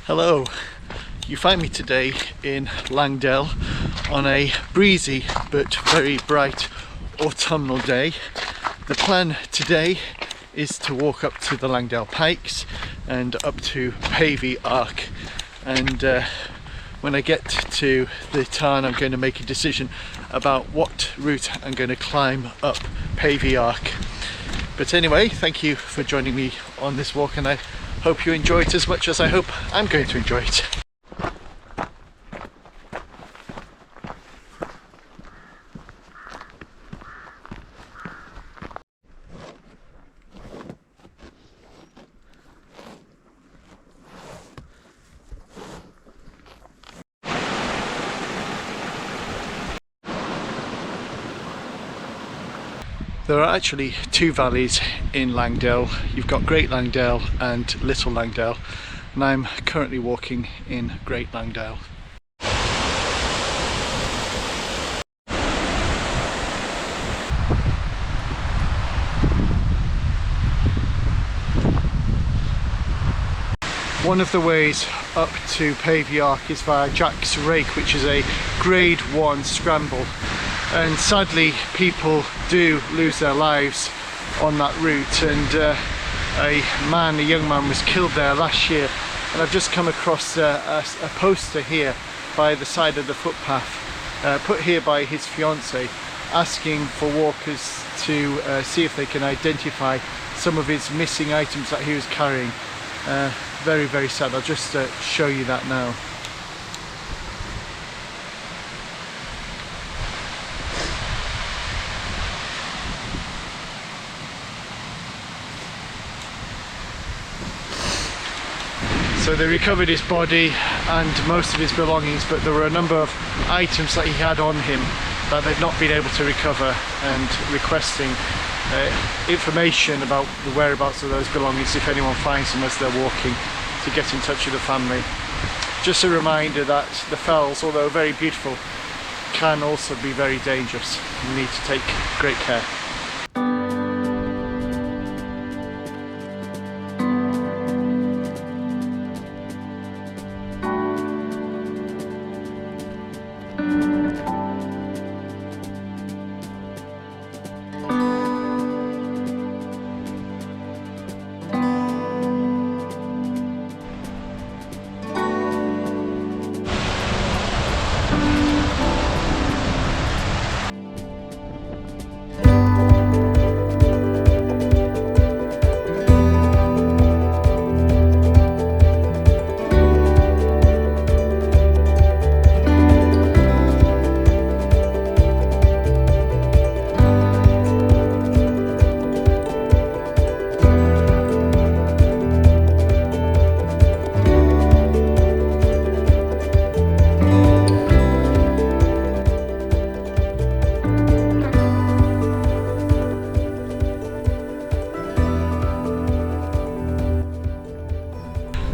Hello, you find me today in Langdale on a breezy but very bright autumnal day. The plan today is to walk up to the Langdale Pikes and up to Pavey Ark, and when I get to the tarn I'm going to make a decision about what route I'm going to climb up Pavey Ark. But anyway, thank you for joining me on this walk, and I hope you enjoy it as much as I hope I'm going to enjoy it. There are actually two valleys in Langdale. You've got Great Langdale and Little Langdale, and I'm currently walking in Great Langdale. One of the ways up to Pavey Ark is via Jack's Rake, which is a grade 1 scramble. And sadly people do lose their lives on that route, and a young man was killed there last year, and I've just come across a poster here by the side of the footpath, put here by his fiancée, asking for walkers to see if they can identify some of his missing items that he was carrying. Very, very sad. I'll just show you that now. So they recovered his body and most of his belongings, but there were a number of items that he had on him that they've not been able to recover, and requesting information about the whereabouts of those belongings if anyone finds them as they're walking, to get in touch with the family. Just a reminder that the fells, although very beautiful, can also be very dangerous. You need to take great care.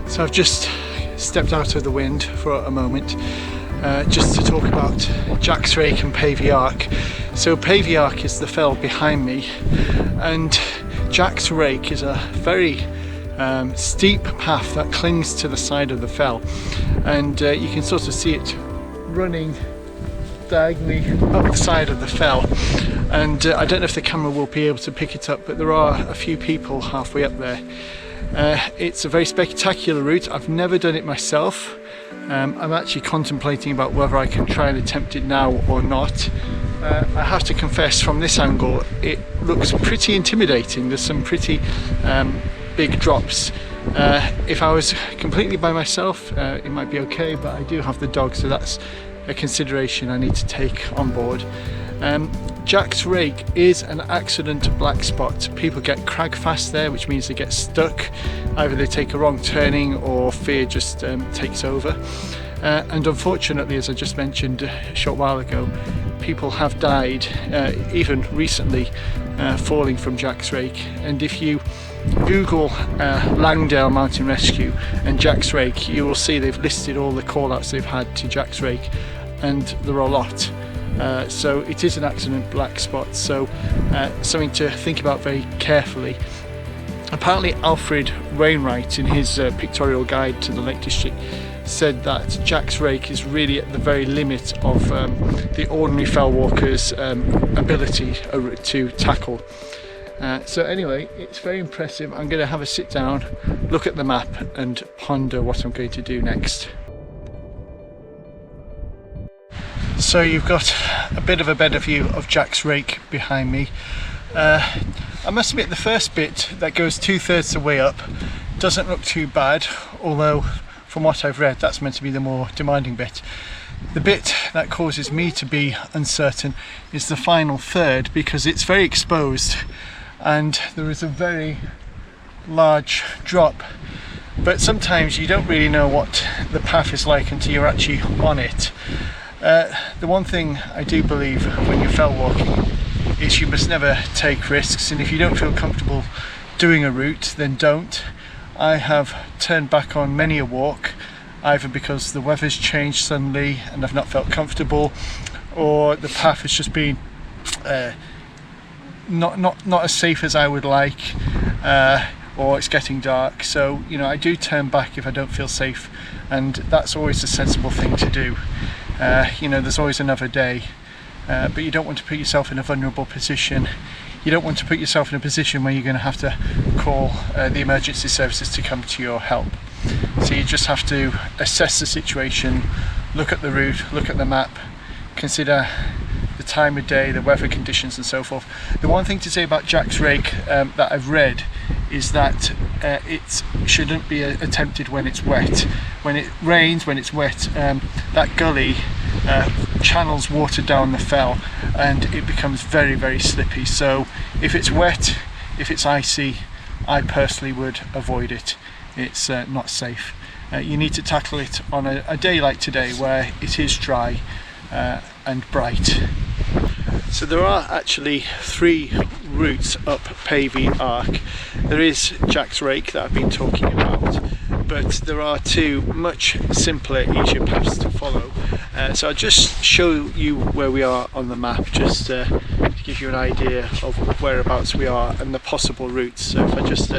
So I've just stepped out of the wind for a moment just to talk about Jack's Rake and Pavey Ark. So Pavey Ark is the fell behind me, and Jack's Rake is a very steep path that clings to the side of the fell, and you can sort of see it running diagonally up the side of the fell, and I don't know if the camera will be able to pick it up, but there are a few people halfway up there. It's a very spectacular route. I've never done it myself. I'm actually contemplating about whether I can try and attempt it now or not. I have to confess, from this angle it looks pretty intimidating. There's some pretty big drops. If I was completely by myself it might be okay, but I do have the dog, so that's a consideration I need to take on board. Jack's Rake is an accident black spot. People get crag fast there, which means they get stuck. Either they take a wrong turning or fear just takes over. And unfortunately, as I just mentioned a short while ago, people have died, even recently, falling from Jack's Rake. And if you Google Langdale Mountain Rescue and Jack's Rake, you will see they've listed all the call-outs they've had to Jack's Rake, and there are a lot. So it is an accident black spot, so something to think about very carefully. Apparently Alfred Wainwright, in his pictorial guide to the Lake District, said that Jack's rake is really at the very limit of the ordinary fell walker's ability to tackle. So anyway, it's very impressive. I'm going to have a sit down, look at the map and ponder what I'm going to do next. So you've got a bit of a better view of Jack's rake behind me. I must admit the first bit that goes 2/3 the way up doesn't look too bad, although from what I've read that's meant to be the more demanding bit. The bit that causes me to be uncertain is the final third, because it's very exposed and there is a very large drop, but sometimes you don't really know what the path is like until you're actually on it. The one thing I do believe when you're fell walking is you must never take risks, and if you don't feel comfortable doing a route, then don't. I have turned back on many a walk, either because the weather's changed suddenly and I've not felt comfortable, or the path has just been not as safe as I would like, or it's getting dark. So you know, I do turn back if I don't feel safe, and that's always a sensible thing to do. You know, there's always another day, but you don't want to put yourself in a vulnerable position. You don't want to put yourself in a position where you're going to have to call the emergency services to come to your help. So you just have to assess the situation, look at the route, look at the map, consider the time of day, the weather conditions and so forth. The one thing to say about Jack's rake that I've read is that it shouldn't be attempted when it's wet. When it rains, when it's wet, that gully channels water down the fell and it becomes very, very slippy. So if it's wet, if it's icy, I personally would avoid it. It's not safe. You need to tackle it on a day like today where it is dry and bright. So there are actually 3 routes up Pavey Ark. There is Jack's rake that I've been talking about, but there are 2 much simpler, easier paths to follow. So I'll just show you where we are on the map, just to give you an idea of whereabouts we are and the possible routes. So if I just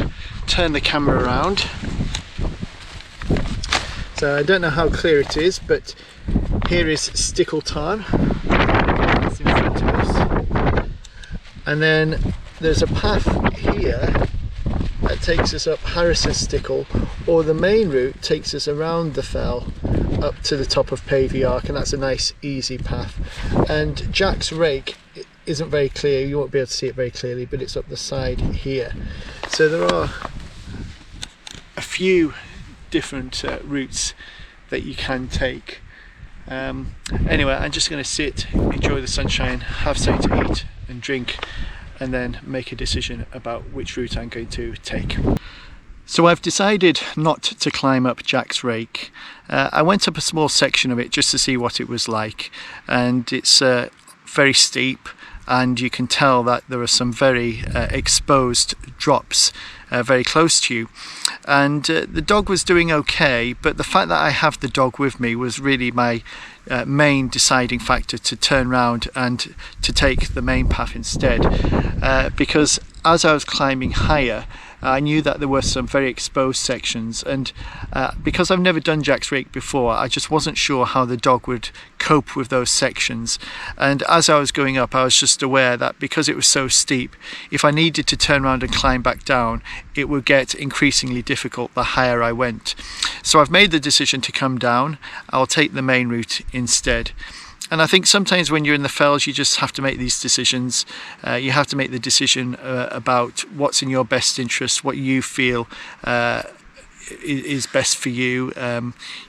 turn the camera around. So I don't know how clear it is, but here is Stickle Tarn. That's in front of us. And then there's a path here that takes us up Harrison Stickle, or the main route takes us around the fell up to the top of Pavey Ark, and that's a nice easy path. And Jack's rake isn't very clear, you won't be able to see it very clearly, but it's up the side here. So there are a few different routes that you can take. Anyway, I'm just going to sit, enjoy the sunshine, have something to eat and drink, and then make a decision about which route I'm going to take. So I've decided not to climb up Jack's rake. I went up a small section of it just to see what it was like, and it's very steep, and you can tell that there are some very exposed drops very close to you. And the dog was doing okay, but the fact that I have the dog with me was really my main deciding factor to turn round and to take the main path instead, because as I was climbing higher, I knew that there were some very exposed sections, and because I've never done Jack's rake before, I just wasn't sure how the dog would cope with those sections. And as I was going up, I was just aware that because it was so steep, if I needed to turn around and climb back down, it would get increasingly difficult the higher I went. So I've made the decision to come down. I'll take the main route instead. And I think sometimes when you're in the fells, you just have to make these decisions. You have to make the decision about what's in your best interest, what you feel is best for you.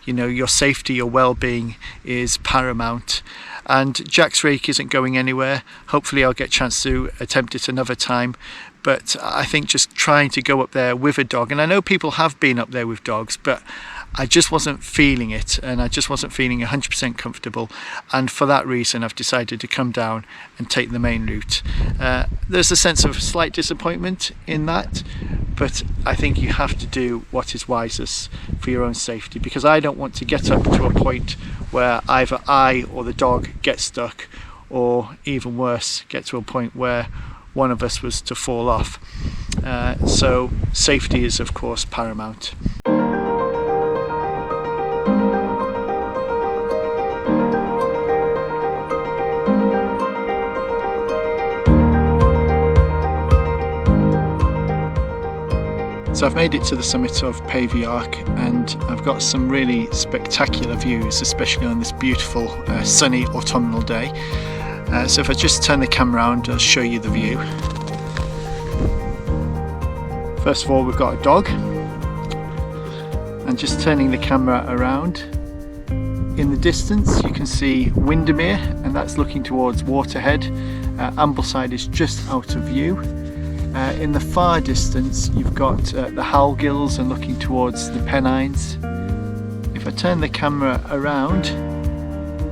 You know, your safety, your well-being is paramount. And Jack's rake isn't going anywhere. Hopefully I'll get a chance to attempt it another time. But I think just trying to go up there with a dog, and I know people have been up there with dogs, but I just wasn't feeling it, and I just wasn't feeling 100% comfortable, and for that reason I've decided to come down and take the main route. There's a sense of slight disappointment in that, but I think you have to do what is wisest for your own safety, because I don't want to get up to a point where either I or the dog get stuck, or even worse, get to a point where one of us was to fall off. so safety is of course paramount. So I've made it to the summit of Pavey Ark, and I've got some really spectacular views, especially on this beautiful sunny autumnal day. So if I just turn the camera around, I'll show you the view. First of all, we've got a dog, and just turning the camera around, in the distance you can see Windermere, and that's looking towards Waterhead. Ambleside is just out of view. In the far distance you've got the Ghyll and looking towards the Pennines. If I turn the camera around,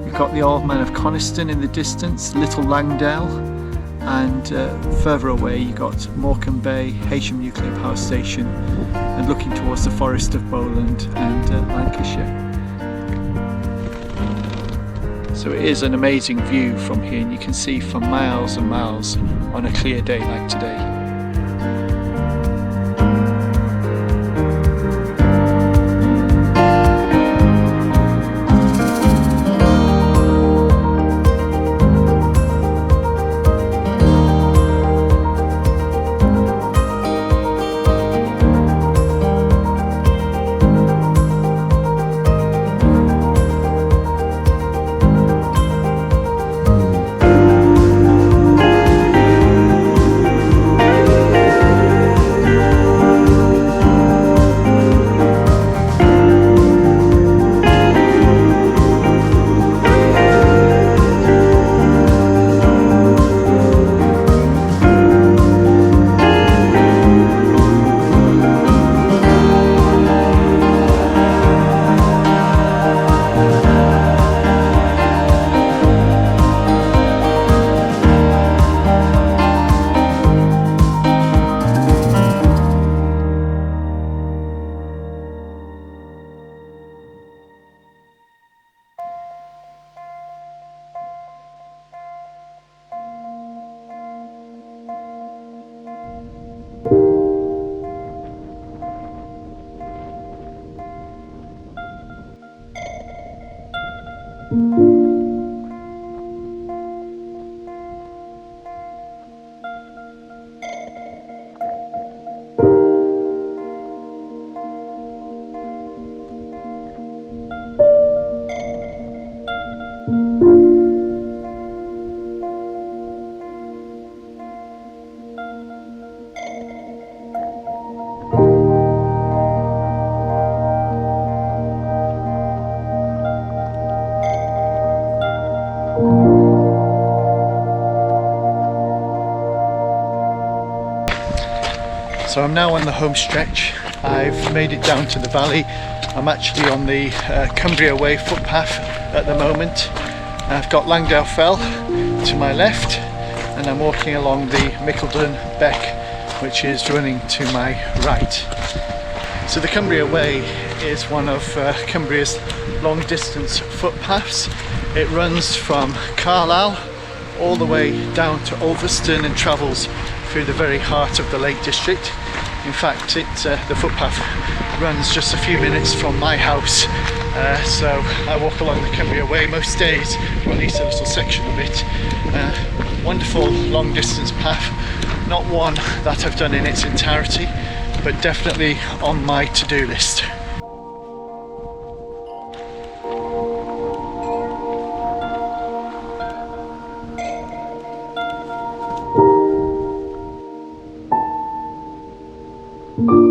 you've got the Old Man of Coniston in the distance, Little Langdale, and further away you've got Morecambe Bay, Heysham Nuclear Power Station, and looking towards the Forest of Bowland and Lancashire. So it is an amazing view from here, and you can see for miles and miles on a clear day like today. So I'm now on the home stretch. I've made it down to the valley. I'm actually on the Cumbria Way footpath at the moment. I've got Langdale Fell to my left, and I'm walking along the Mickledon Beck, which is running to my right. So the Cumbria Way is one of Cumbria's long distance footpaths. It runs from Carlisle all the way down to Ulverston and travels through the very heart of the Lake District. In fact, the footpath runs just a few minutes from my house, so I walk along the Cumbria Way most days, or at least a little section of it. Wonderful long distance path, not one that I've done in its entirety, but definitely on my to-do list. you.